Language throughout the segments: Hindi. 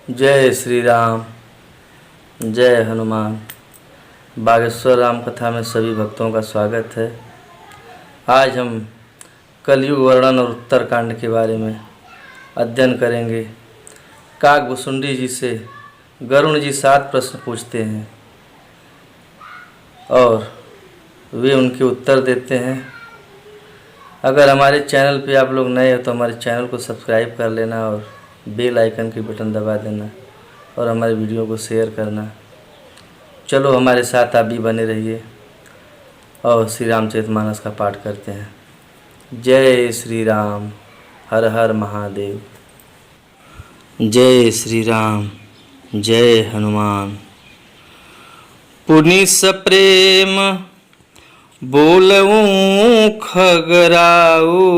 जय श्री राम, जय हनुमान। बागेश्वर राम कथा में सभी भक्तों का स्वागत है। आज हम कलयुग वर्णन और उत्तरकांड के बारे में अध्ययन करेंगे। काकभुसुंडी जी से गरुण जी 7 प्रश्न पूछते हैं और वे उनके उत्तर देते हैं। अगर हमारे चैनल पे आप लोग नए हो तो हमारे चैनल को सब्सक्राइब कर लेना और बेल आइकन की बटन दबा देना और हमारे वीडियो को शेयर करना। चलो हमारे साथ आप भी बने रहिए और श्री रामचरितमानस का पाठ करते हैं। जय श्री राम, हर हर महादेव। जय श्री राम, जय हनुमान। पुनि सप्रेम बोलऊं खगराऊ,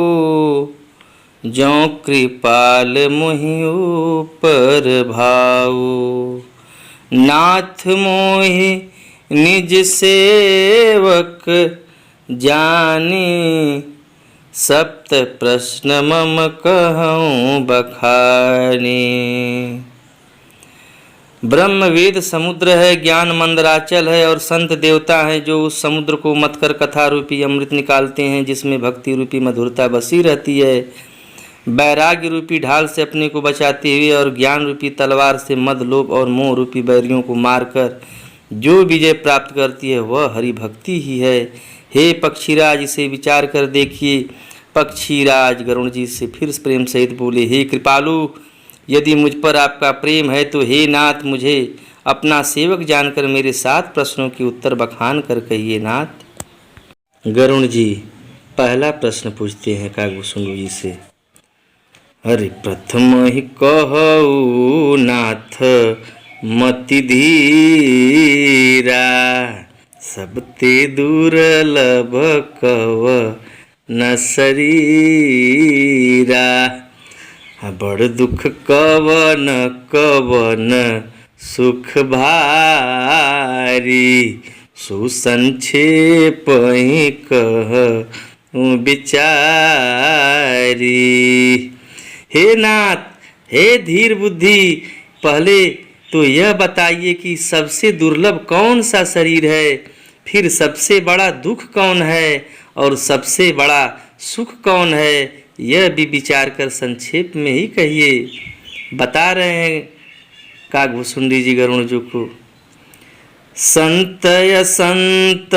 ज्यों कृपाल मुहि ऊपर भाऊ। नाथ मोहि निज सेवक जानी, सप्त प्रश्न मम कहूँ बखानी। ब्रह्म वेद समुद्र है, ज्ञान मंदराचल है और संत देवता हैं जो उस समुद्र को मत कर कथा रूपी अमृत निकालते हैं, जिसमें भक्ति रूपी मधुरता बसी रहती है। वैराग्य रूपी ढाल से अपने को बचाते हुए और ज्ञान रूपी तलवार से मद लोभ और मोह रूपी बैरियों को मारकर जो विजय प्राप्त करती है वह हरि भक्ति ही है। हे पक्षीराज, इसे विचार कर देखिए। पक्षीराज गरुण जी से फिर प्रेम सहित बोले, हे कृपालु, यदि मुझ पर आपका प्रेम है तो हे नाथ, मुझे अपना सेवक जानकर मेरे 7 प्रश्नों के उत्तर बखान कर कहिए नाथ। गरुण जी पहला प्रश्न पूछते हैं काकभुसुंडी जी से। हरि प्रथम ही कहऊ नाथ मति धीरा, सब ते दुर्लभ कव न शरीरा। बड़ दुख कवन कवन सुख भारी, सुसंक्षेप ही कहूँ बिचारी। हे नाथ, हे धीर बुद्धि, पहले तो यह बताइए कि सबसे दुर्लभ कौन सा शरीर है, फिर सबसे बड़ा दुख कौन है और सबसे बड़ा सुख कौन है, यह भी विचार कर संक्षेप में ही कहिए। बता रहे हैं काकभुसुंडी जी गरुण जी को। संत असंत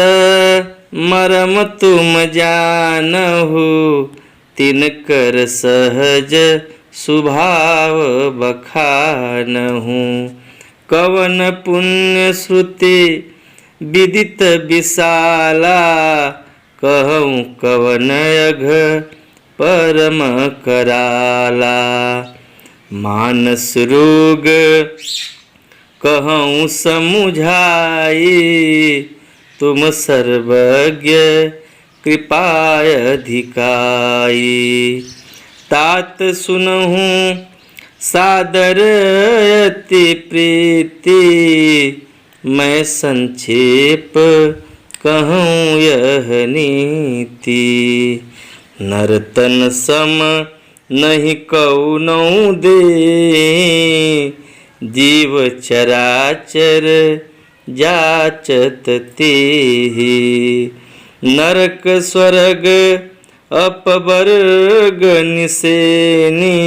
मरम तुम जानहु, तिनकर सहज स्वभाव बखानहु। कवन पुण्य श्रुति विदित विशाला, कहूँ कवन अघ परम कराला। मानस रोग कहूँ समुझाई, तुम सर्वज्ञ कृपाय अधिकाई। तात सुनहूँ सादर अति प्रीति, मैं संक्षेप कहूँ यह नीति। नरतन सम नहीं कौनऊ दे, जीव चराचर जाचत तेहि। नरक स्वर्ग अपवर्ग निसेनी,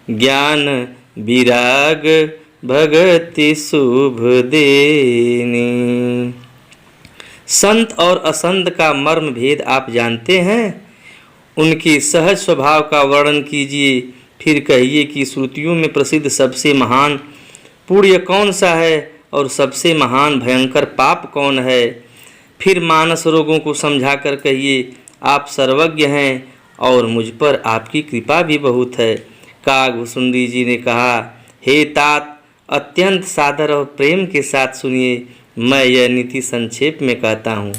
ज्ञान विराग भगति शुभ देनी। संत और असंत का मर्म भेद आप जानते हैं। उनके सहज स्वभाव का वर्णन कीजिए, फिर कहिए कि श्रुतियों में प्रसिद्ध सबसे महान पुण्य कौन सा है और सबसे महान भयंकर पाप कौन है। फिर मानस रोगों को समझाकर कहिए, आप सर्वज्ञ हैं और मुझ पर आपकी कृपा भी बहुत है। काकभुसुंडी जी ने कहा, हे तात, अत्यंत सादर और प्रेम के साथ सुनिए, मैं यह नीति संक्षेप में कहता हूँ।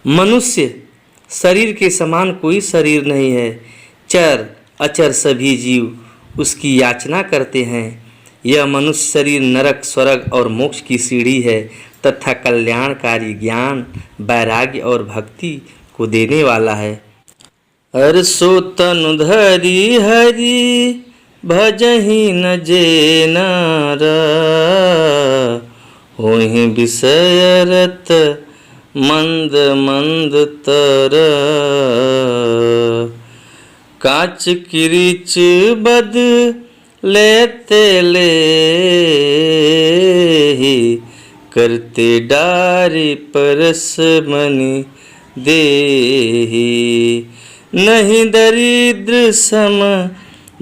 मनुष्य शरीर के समान कोई शरीर नहीं है। चर अचर सभी जीव उसकी याचना करते हैं। यह मनुष्य शरीर नरक, स्वर्ग और मोक्ष की सीढ़ी है तथा कल्याणकारी ज्ञान, वैराग्य और भक्ति को देने वाला है। हर्षो तनु धरि हरि भजहि न जे नर, होहि विषय रत मंद मंद तर। काच किरीच बद लेते ले, करते डारी परस मनि देहि। नहीं दरिद्र सम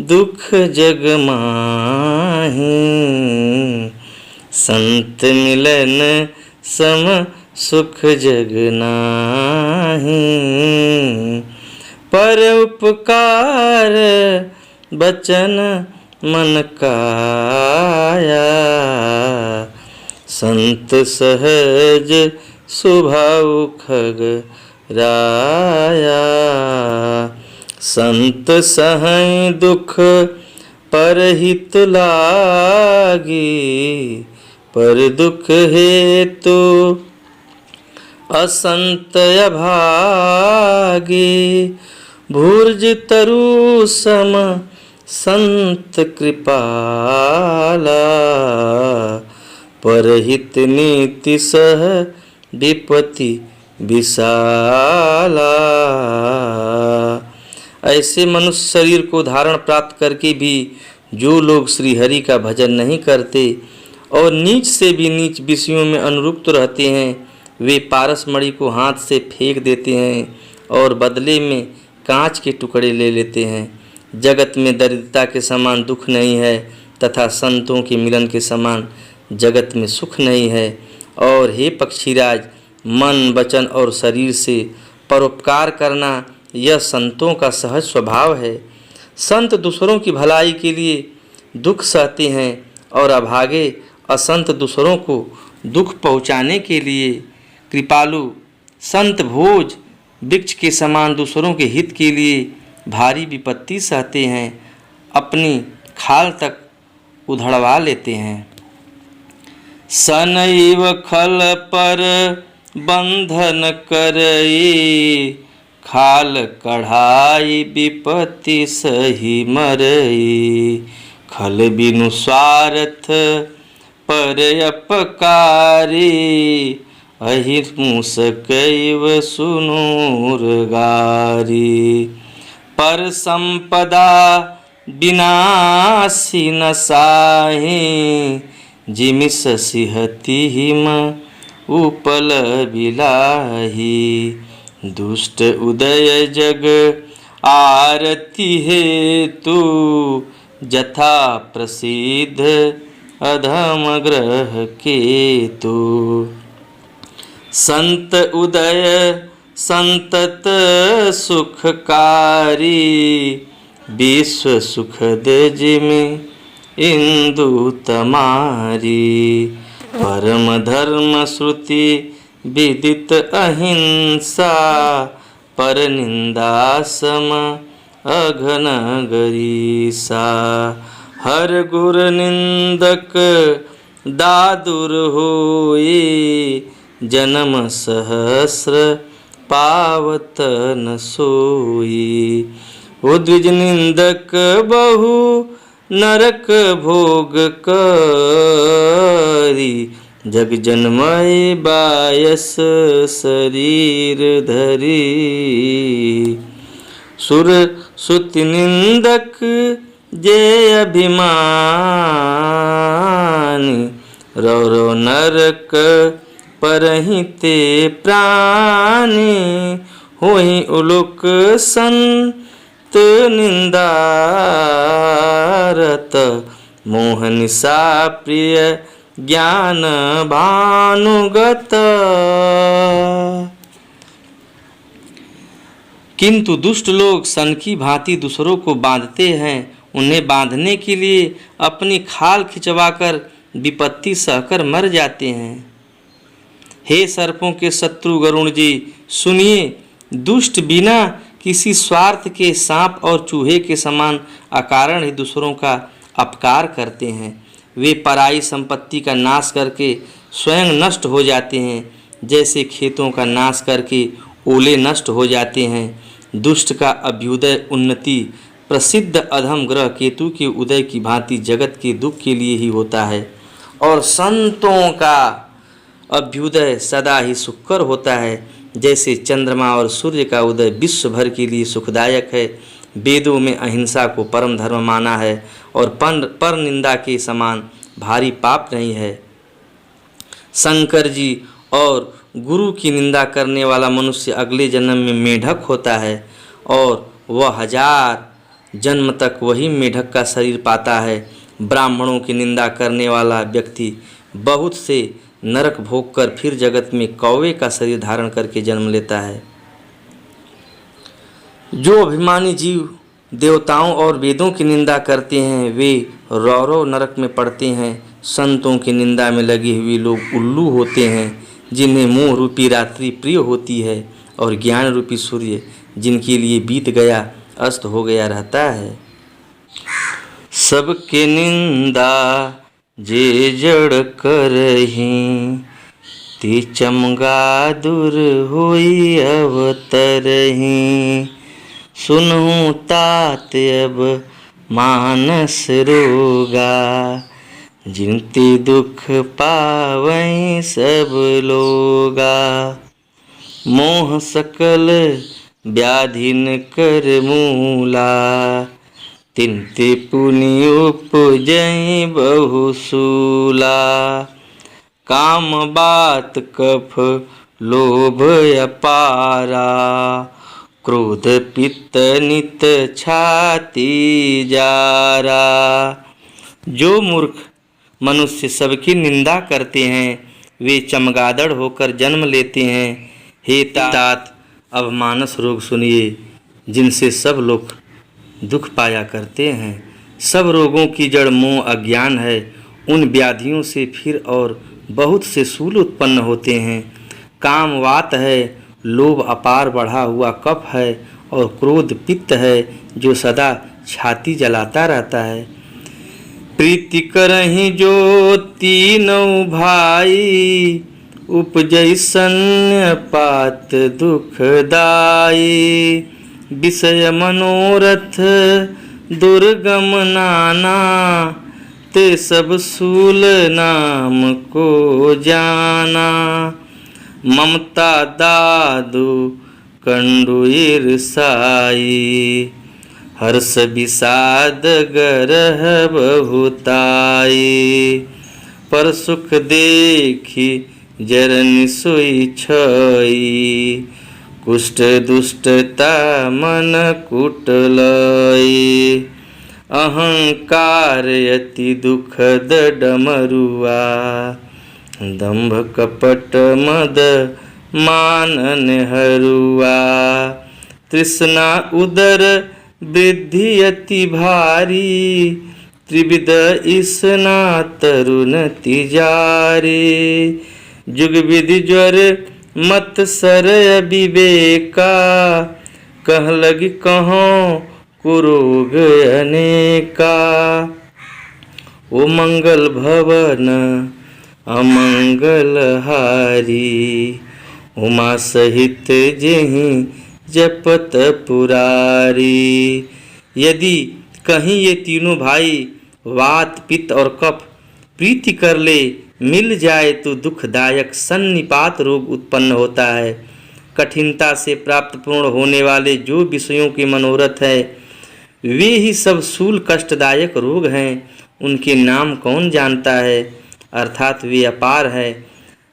दुख जग माहि, संत मिलन सम सुख जग नाहि। पर उपकार बचन मन काया, संत सहज स्वभाव खग राया। संत सहै दुख परहित लागी, पर दुख हेतु असंत अभागी। भूर्ज तरु सम संत कृपाला, परहित नीति सह विपत्ति विशाला। ऐसे मनुष्य शरीर को धारण प्राप्त करके भी जो लोग श्री हरि का भजन नहीं करते और नीच से भी नीच विषयों में अनुरक्त रहते हैं, वे पारस मणि को हाथ से फेंक देते हैं और बदले में कांच के टुकड़े ले लेते हैं। जगत में दरिद्रता के समान दुख नहीं है तथा संतों के मिलन के समान जगत में सुख नहीं है। और हे पक्षीराज, मन वचन और शरीर से परोपकार करना यह संतों का सहज स्वभाव है। संत दूसरों की भलाई के लिए दुख सहते हैं और अभागे असंत दूसरों को दुख पहुँचाने के लिए कृपालु। संत भोज वृक्ष के समान दूसरों के हित के लिए भारी विपत्ति सहते हैं, अपनी खाल तक उधड़वा लेते हैं। सनैव खल पर बंधन करई, खाल कढ़ाई विपत्ति सही मरई। खल बिनु स्वार्थ पर अपकारी, अहिर्मुस कैव सुनूर गारी। पर संपदा विनाशी न साहि, जिमिस सिहति हिम उपल बिलाही। दुष्ट उदय जग आरती हेतु, जथा प्रसिद्ध अधम ग्रह केतु। संत उदय संतत सुखकारी, विश्व सुखद जिमि इंदु तमारी। परम धर्म श्रुति विदित अहिंसा, पर निंदा सम अघन गरीसा। हर गुर निंदक दादुर होई, जन्म सहस्र पावत न सोई। उद्विज निंदक बहु नरक भोग करी, जग जन्मय बायस शरीर धरी। सुर सुति निंदक जे अभिमानी, रो रो नरक परहिते प्राणी। होहि उलुक संत निंदारत, मोह निशा प्रिय ज्ञान भानुगत। किंतु दुष्ट लोग सन की भांति दूसरों को बांधते हैं, उन्हें बांधने के लिए अपनी खाल खिंचवाकर विपत्ति सहकर मर जाते हैं। हे सर्पों के शत्रु गरुण जी, सुनिए, दुष्ट बिना किसी स्वार्थ के सांप और चूहे के समान अकारण ही दूसरों का अपकार करते हैं। वे पराई संपत्ति का नाश करके स्वयं नष्ट हो जाते हैं, जैसे खेतों का नाश करके ओले नष्ट हो जाते हैं। दुष्ट का अभ्युदय उन्नति प्रसिद्ध अधम ग्रह केतु के उदय की भांति जगत के दुख के लिए ही होता है, और संतों का अभ्युदय सदा ही सुखकर होता है। जैसे चंद्रमा और सूर्य का उदय विश्व भर के लिए सुखदायक है। वेदों में अहिंसा को परम धर्म माना है और पर निंदा के समान भारी पाप नहीं है। शंकर जी और गुरु की निंदा करने वाला मनुष्य अगले जन्म में मेढक होता है और वह 1000 जन्म तक वही मेढक का शरीर पाता है। ब्राह्मणों की निंदा करने वाला व्यक्ति बहुत से नरक भोग कर फिर जगत में कौवे का शरीर धारण करके जन्म लेता है। जो अभिमानी जीव देवताओं और वेदों की निंदा करते हैं वे रौरव नरक में पड़ते हैं। संतों की निंदा में लगे हुए लोग उल्लू होते हैं, जिन्हें मोह रूपी रात्रि प्रिय होती है, और ज्ञान रूपी सूर्य जिनके लिए बीत गया अस्त हो गया रहता है। सबके निंदा जे जड़ करहीं, ते चमगादुर होई अवतरहीं। सुनहु तात अब मानस रोगा, जिनते दुख पावै सब लोगा। मोह सकल व्याधिन कर मूला, तिनते पुनि उपजै बहुसूला। काम बात कफ लोभ अपारा, क्रोध पित्त नित छाती जारा। जो मूर्ख मनुष्य सबकी निंदा करते हैं वे चमगादड़ होकर जन्म लेते हैं। हे तात, अब मानस रोग सुनिए, जिनसे सब लोग दुख पाया करते हैं। सब रोगों की जड़ मोह अज्ञान है। उन व्याधियों से फिर और बहुत से शूल उत्पन्न होते हैं। काम वात है, लोभ अपार बढ़ा हुआ कफ है, और क्रोध पित्त है जो सदा छाती जलाता रहता है। प्रीति करहि जो तीनों भाई, उपजै सन्य पात दुखदाई। विषय मनोरथ दुर्गम नाना, ते सब सूल नाम को जाना। ममता दादु कंडु ईर्षाई, हर्ष विषाद गरह बहुताई। पर सुख देखी जरनि सोई छई, कुष्ठ दुष्टता मन कुटलई। अहंकार अति दुखद डमरुआ, दंभ कपट मद मानन हरुआ। तृष्णा उदर वृद्धि अति भारी, त्रिविध इसना तरुण तिजारी। जुग विधि ज्वर मत सर विवेका, कह लगी कहों कुरोग अनेका। ओ मंगल भवन अमंगल हारी, उमा सहित जेहि जपत पुरारी। यदि कहीं ये तीनों भाई वात पित्त और कफ प्रीति कर ले मिल जाए तो दुखदायक सन्निपात रोग उत्पन्न होता है। कठिनता से प्राप्त पूर्ण होने वाले जो विषयों के मनोरथ है वे ही सब शूल कष्टदायक रोग हैं। उनके नाम कौन जानता है, अर्थात वे अपार है।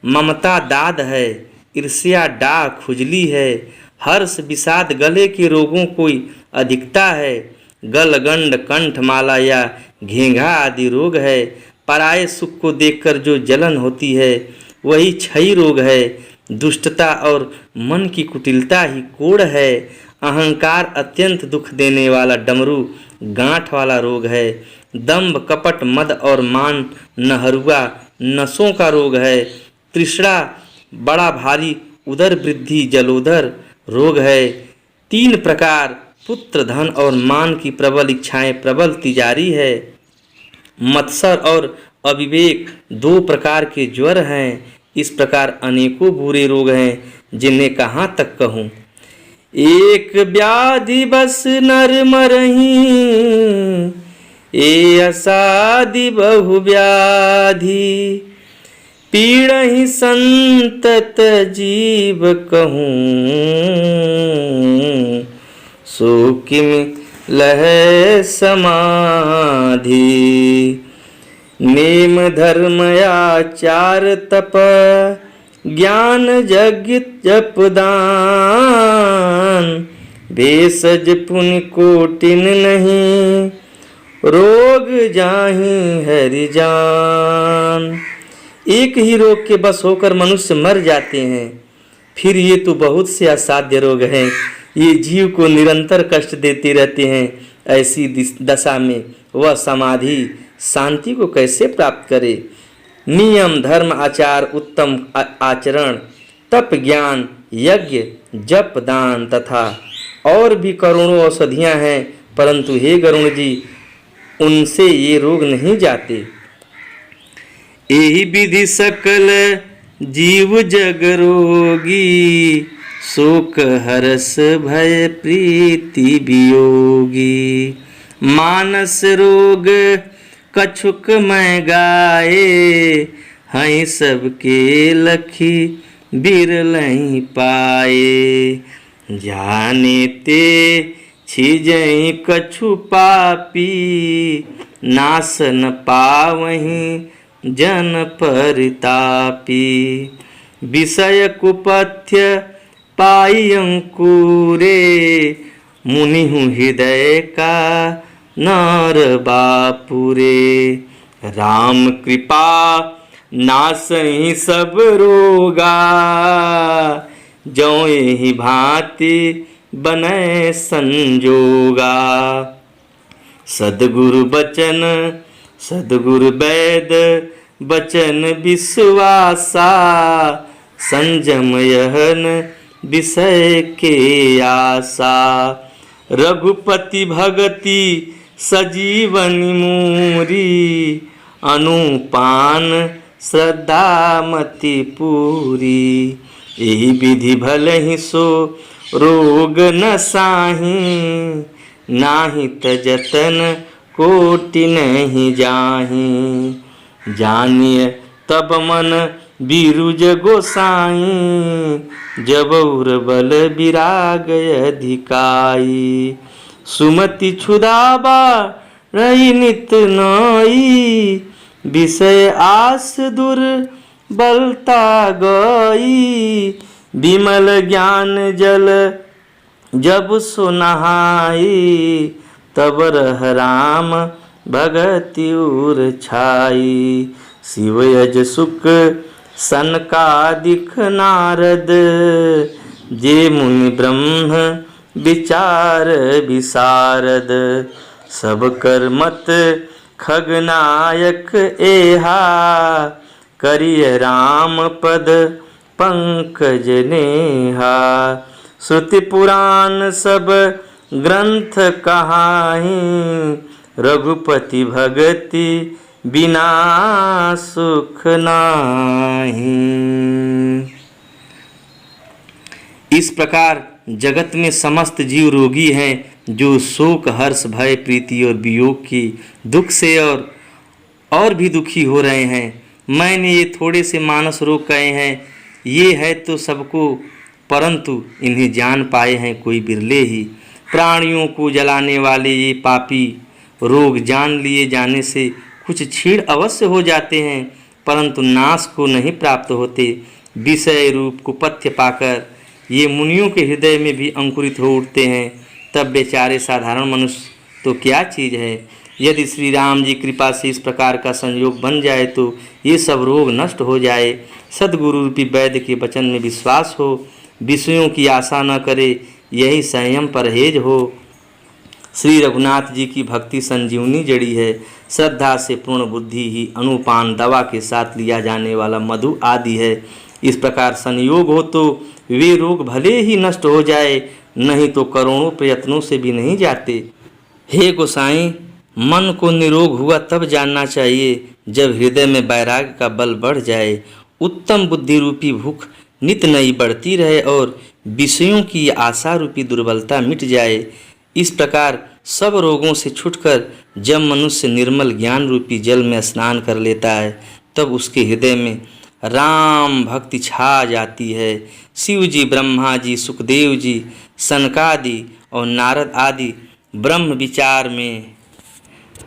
ममता दाद है, ईर्ष्या डाह खुजली है, हर्ष विषाद गले के रोगों को अधिकता है। गलगंड कंठमाला या घेंघा आदि रोग है। पराये सुख को देखकर जो जलन होती है वही क्षयी रोग है। दुष्टता और मन की कुटिलता ही कोढ़ है। अहंकार अत्यंत दुख देने वाला डमरू गांठ वाला रोग है। दंभ कपट मद और मान नहरुआ नसों का रोग है। तृष्णा बड़ा भारी उदर वृद्धि जलोदर रोग है। 3 प्रकार पुत्र धन और मान की प्रबल इच्छाएं प्रबल तिजारी है। मत्सर और अविवेक 2 प्रकार के ज्वर हैं। इस प्रकार अनेकों बुरे रोग हैं जिन्हें कहाँ तक कहूँ। एक व्याधि बस नर मरही, ए असादि बहु व्याधि, पीड़हि संतत जीव कहूँ, सो किम लहै समाधि। नेम धर्म आचार तप, ज्ञान यज्ञ जप दान, भेषज पुण्य कोटिन नहीं, रोग जाहि हरि जान। एक ही रोग के बस होकर मनुष्य मर जाते हैं, फिर ये तो बहुत से असाध्य रोग हैं, ये जीव को निरंतर कष्ट देते रहते हैं। ऐसी दशा में वह समाधि शांति को कैसे प्राप्त करे। नियम धर्म आचार उत्तम आचरण, तप ज्ञान यज्ञ जप दान तथा और भी करोड़ों औषधियाँ हैं, परंतु हे गरुण जी, उनसे ये रोग नहीं जाते। यही विधि सकल जीव जग रोगी, शोक हरस भय प्रीति वियोगी। मानस रोग कछुक मैं गाए, हई सबके लखी बिरलहि पाए। जाने ते छिजहि कछु पापी, नास न पावहीं जन परितापी। विषय कुपथ्य पाई अंकुरे, मुनिहु हृदय का नर बापुरे। राम कृपा नासहि सब रोगा, जौ एहि भांति बनय संजोगा। सद्गुरु बचन सद्गुरु वैद बचन विश्वासा, संजम यहन विषय के आशा। रघुपति भगति सजीवनि मूरी, अनुपान श्रद्धा मति पूरी। यही विधि भलहि सो रोग न साही, नाही तजतन कोटि नहीं जाही। जानिय तब मन बिरुज गोसाई, जब उर बल विराग अधिकाई। सुमति क्षुदाबा रही नित नई, विषय आस दूर बलता गई। विमल ज्ञान जल जब सो नहाई, तब रह राम भगति उर छाई। शिव यज सुख सनकादिक नारद, जे मुनि ब्रह्म विचार विशारद। सब कर मत खगनायक एहा, करिय राम पद पंकज नेहा। श्रुति पुराण सब ग्रंथ कहाहीं, रघुपति भगति बिना सुख नाही। इस प्रकार जगत में समस्त जीव रोगी हैं, जो शोक हर्ष भय प्रीति और वियोग की दुख से और भी दुखी हो रहे हैं। मैंने ये थोड़े से मानस रोग कहे हैं, ये है तो सबको, परंतु इन्हें जान पाए हैं कोई बिरले ही। प्राणियों को जलाने वाले ये पापी रोग जान लिए जाने से कुछ छीड़ अवश्य हो जाते हैं, परंतु नाश को नहीं प्राप्त होते। विषय रूप कुपथ्य पाकर ये मुनियों के हृदय में भी अंकुरित हो उठते हैं, तब बेचारे साधारण मनुष्य तो क्या चीज़ है। यदि श्री राम जी कृपा से इस प्रकार का संयोग बन जाए तो ये सब रोग नष्ट हो जाए। सद्गुरु रूपी वैद्य के वचन में विश्वास हो, विषयों की आशा न करे, यही संयम परहेज हो। श्री रघुनाथ जी की भक्ति संजीवनी जड़ी है। श्रद्धा से पूर्ण बुद्धि ही अनुपान दवा के साथ लिया जाने वाला मधु आदि है। इस प्रकार संयोग हो तो वे रोग भले ही नष्ट हो जाए, नहीं तो करोड़ों प्रयत्नों से भी नहीं जाते। हे गोसाई, मन को निरोग हुआ तब जानना चाहिए जब हृदय में वैराग्य का बल बढ़ जाए, उत्तम बुद्धि रूपी भूख नित नई बढ़ती रहे और विषयों की आशा रूपी दुर्बलता मिट जाए। इस प्रकार सब रोगों से छूटकर जब मनुष्य निर्मल ज्ञान रूपी जल में स्नान कर लेता है, तब उसके हृदय में राम भक्ति छा जाती है। शिव जी, ब्रह्मा जी, सुखदेव जी, सनकादि और नारद आदि ब्रह्म विचार में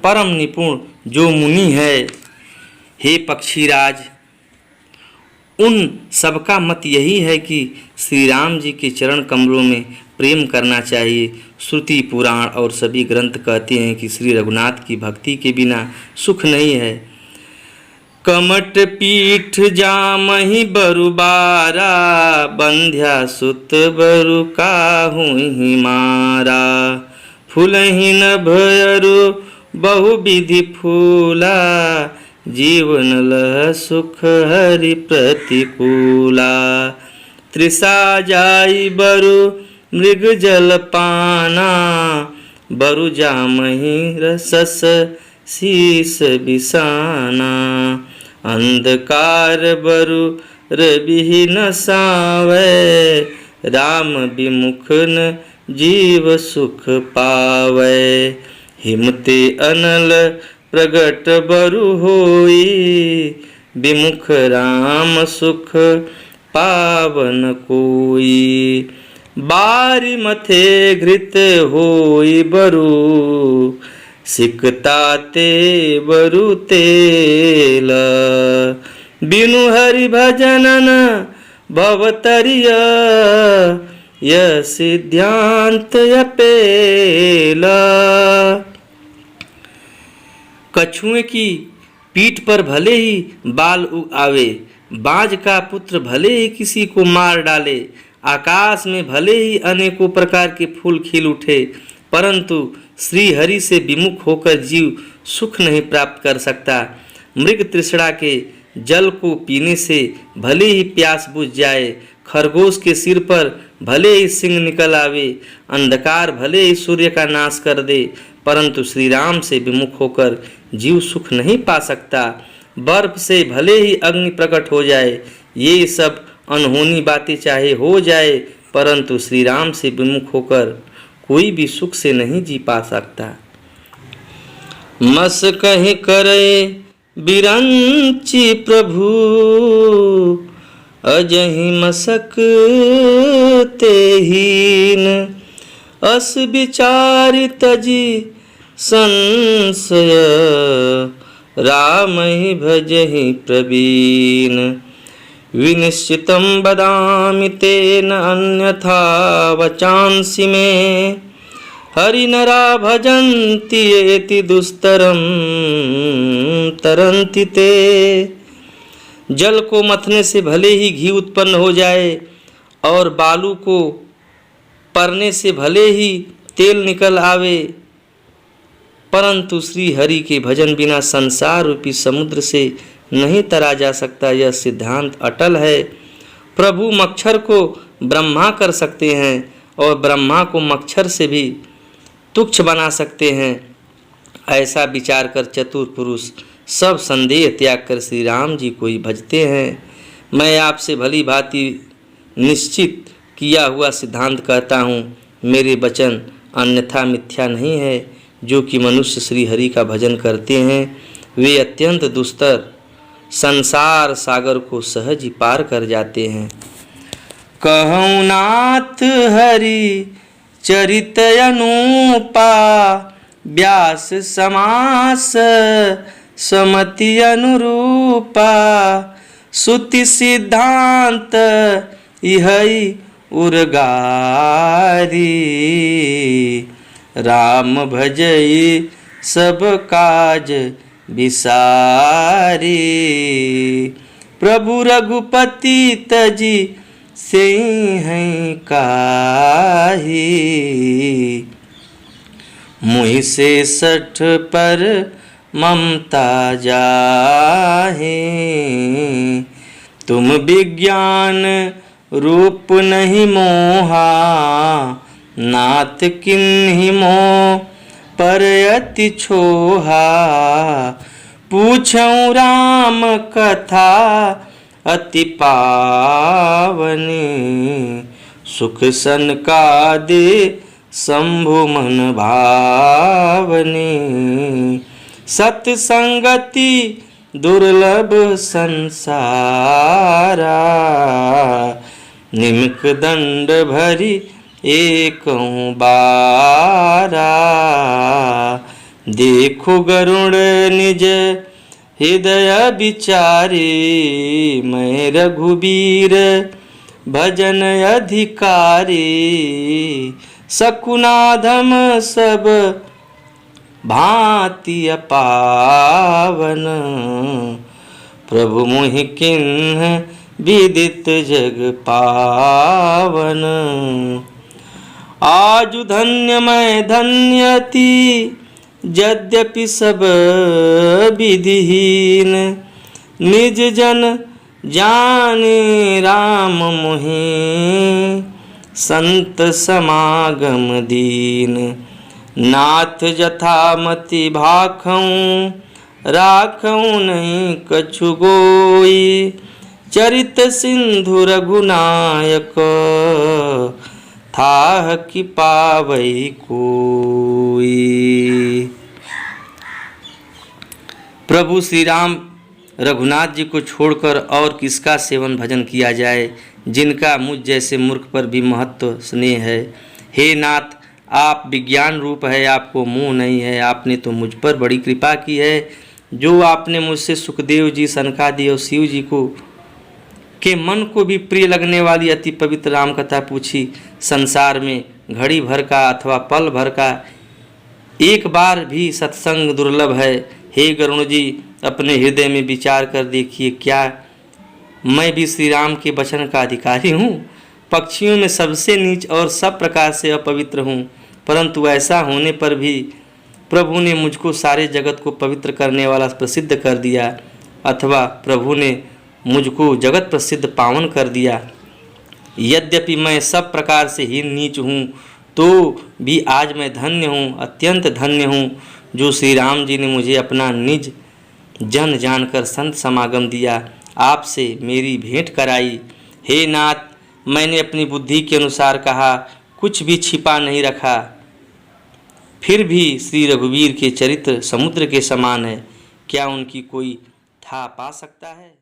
परम निपुण जो मुनि है, हे पक्षीराज, उन सबका मत यही है कि श्री राम जी के चरण कमलों में प्रेम करना चाहिए। श्रुति, पुराण और सभी ग्रंथ कहते हैं कि श्री रघुनाथ की भक्ति के बिना सुख नहीं है। कमट पीठ जामहि बरुबारा, बंध्या सुत बरु काहुहि मारा। फूलहि नभयरु बहुविधि फूला, जीवन लह सुख हरि प्रतिकूला। तृषा जाई बरु मृग जल पाना, बरु जामहि रसस शीस बिसाना। अंधकार बरु रवि न सावै, राम विमुख न जीव सुख पावै। हिमते अनल प्रगट बरु होई, विमुख राम सुख पावन कोई। बारी मथे घृत होई बरु, सिकता ते बरु तेल। बिनु हरि भजनन भवतरिय, यह सिद्धांत अपेला। कछुए की पीठ पर भले ही बाल उग आवे, बाज का पुत्र भले ही किसी को मार डाले, आकाश में भले ही अनेकों प्रकार के फूल खिल उठे, परंतु श्री हरि से विमुख होकर जीव सुख नहीं प्राप्त कर सकता। मृग तृष्णा के जल को पीने से भले ही प्यास बुझ जाए, खरगोश के सिर पर भले ही सिंह निकल आवे, अंधकार भले ही सूर्य का नाश कर दे, परंतु श्री राम से विमुख होकर जीव सुख नहीं पा सकता। बर्फ से भले ही अग्नि प्रकट हो जाए, ये सब अनहोनी बातें चाहे हो जाए, परंतु श्री राम से विमुख होकर कोई भी सुख से नहीं जी पा सकता। मस कहि करे बिरंची प्रभु, अजहि मसक तेहीन। अस विचारि तजी संशय, राम ही भजहि प्रवीण। विनिश्चितं वदामि तेन अन्यथा वचांसि मे, हरिनरा भजन्ति एति दुस्तरं तरन्ति ते। जल को मथने से भले ही घी उत्पन्न हो जाए और बालू को परने से भले ही तेल निकल आवे, परंतु श्री हरि के भजन बिना संसार रूपी समुद्र से नहीं तरा जा सकता। यह सिद्धांत अटल है। प्रभु मच्छर को ब्रह्मा कर सकते हैं और ब्रह्मा को मच्छर से भी तुच्छ बना सकते हैं। ऐसा विचार कर चतुर पुरुष सब संदेह त्याग कर श्री राम जी को ही भजते हैं। मैं आपसे भली भांति निश्चित किया हुआ सिद्धांत कहता हूँ, मेरे वचन अन्यथा मिथ्या नहीं है। जो कि मनुष्य श्री हरि का भजन करते हैं, वे अत्यंत दुस्तर संसार सागर को सहज ही पार कर जाते हैं। कहूँ नाथ हरि चरित अनूपा, व्यास समास समति अनुरूपा। श्रुति सिद्धांत इहै उर्गारी, राम भजई सब काज बिसारी। प्रभु रघुपति तजी से हैं काहि, मुहि से सठ पर ममता जाहे। तुम विज्ञान रूप नहीं मोहा, नाथ किन्हि मोह पर अति छोहा। पूछऊँ राम कथा अति पावनी, सुख सन का दे शंभु मन भावने। सत्संगति दुर्लभ संसारा, निमिक दंड भरी एकहु बारा। देखो गरुड़ निज हृदय विचारी, मैं रघुबीर भजन अधिकारी। सकुनाधम सब भांति अपावन, प्रभु मोहि किन्ह विदित जग पावन। आजु धन्य मैं धन्यति, यद्यपि सब विधिहीन। निज जन जाने राम मोहि, संत समागम दीन। नाथ जथामति भाखऊँ, राखऊँ नहीं कछु गोई। चरित सिंधु रघुनायक, थाह कि पावई कोई। प्रभु श्री राम रघुनाथ जी को छोड़कर और किसका सेवन भजन किया जाए, जिनका मुझ जैसे मूर्ख पर भी महत्व स्नेह है। हे नाथ, आप विज्ञान रूप है, आपको मुँह नहीं है। आपने तो मुझ पर बड़ी कृपा की है। जो आपने मुझसे सुखदेव जी, सनकादि और शिव जी को के मन को भी प्रिय लगने वाली अति पवित्र राम कथा पूछी। संसार में घड़ी भर का अथवा पल भर का एक बार भी सत्संग दुर्लभ है। हे गरुण जी, अपने हृदय में विचार कर देखिए, क्या मैं भी श्री राम के वचन का अधिकारी हूँ? पक्षियों में सबसे नीच और सब प्रकार से अपवित्र हूँ, परंतु ऐसा होने पर भी प्रभु ने मुझको सारे जगत को पवित्र करने वाला प्रसिद्ध कर दिया, अथवा प्रभु ने मुझको जगत प्रसिद्ध पावन कर दिया। यद्यपि मैं सब प्रकार से हीन नीच हूँ, तो भी आज मैं धन्य हूँ, अत्यंत धन्य हूँ, जो श्री राम जी ने मुझे अपना निज जन जानकर संत समागम दिया, आपसे मेरी भेंट कराई। हे नाथ, मैंने अपनी बुद्धि के अनुसार कहा, कुछ भी छिपा नहीं रखा। फिर भी श्री रघुवीर के चरित्र समुद्र के समान है, क्या उनकी कोई था पा सकता है?